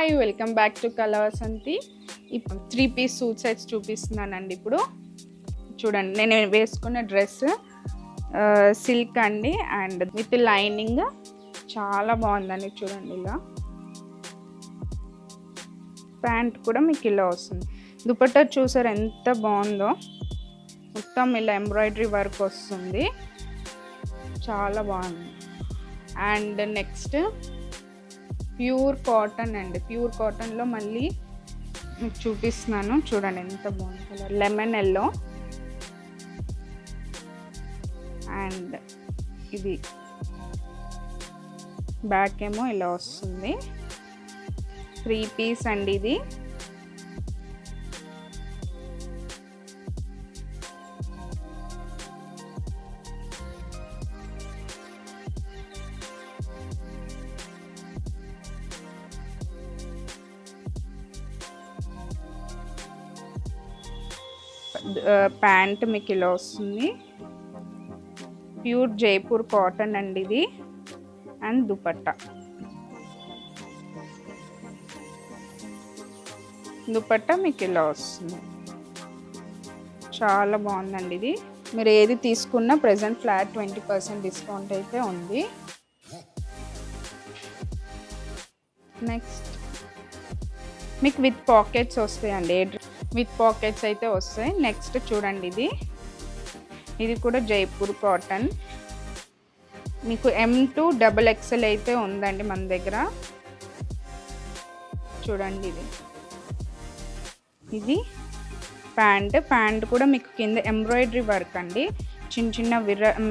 Hi, welcome back to Kalavasanthi. ఇప్పుడు 3 piece suit sets చూపిస్తున్నానండి. ఇప్పుడు చూడండి, నేను వేసుకున్న డ్రెస్ సిల్క్ అండి, అండ్ విత్ లైనింగ్ చాలా బాగుందండి. చూడండి, ఇలా ప్యాంట్ కూడా మీకు ఇలా వస్తుంది. దుపట్టా చూసారు ఎంత బాగుందో, మొత్తం ఇలా ఎంబ్రాయిడరీ వర్క్ వస్తుంది, చాలా బాగుంది. అండ్ నెక్స్ట్ ప్యూర్ కాటన్ అండి. ప్యూర్ కాటన్లో మళ్ళీ మీకు చూపిస్తున్నాను, చూడండి ఎంత బాగుంది కలర్, లెమన్ ఎల్లో. అండ్ ఇది బ్యాక్ ఏమో ఇలా వస్తుంది. 3 పీస్ అండి ఇది. ప్యాంట్ మీకు ఇలా వస్తుంది, ప్యూర్ జైపూర్ కాటన్ అండి ఇది. అండ్ దుపట్టా మీకు ఇలా వస్తుంది, చాలా బాగుందండి ఇది. మీరు ఏది తీసుకున్నా ప్రెజెంట్ ఫ్లాట్ 20% డిస్కౌంట్ అయితే ఉంది. నెక్స్ట్ మీకు విత్ పాకెట్స్ వస్తాయండి, విత్ పాకెట్స్ అయితే వస్తాయి. నెక్స్ట్ చూడండి, ఇది కూడా జైపూర్ కాటన్, మీకు M to XXL అయితే ఉందండి మన దగ్గర. చూడండి, ఇది ప్యాంట్ కూడా మీకు కింద ఎంబ్రాయిడరీ వర్క్ అండి, చిన్న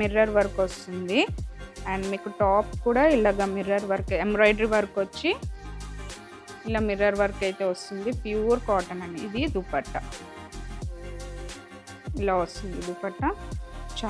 మిర్రర్ వర్క్ వస్తుంది. అండ్ మీకు టాప్ కూడా ఇలాగా మిర్రర్ వర్క్, ఎంబ్రాయిడరీ వర్క్ వచ్చి ఇలా మిర్రర్ వర్క్ అయితే వస్తుంది. ప్యూర్ కాటన్ అండి. ఇది దుపట్టా ఇలా వస్తుంది దుపట్టా.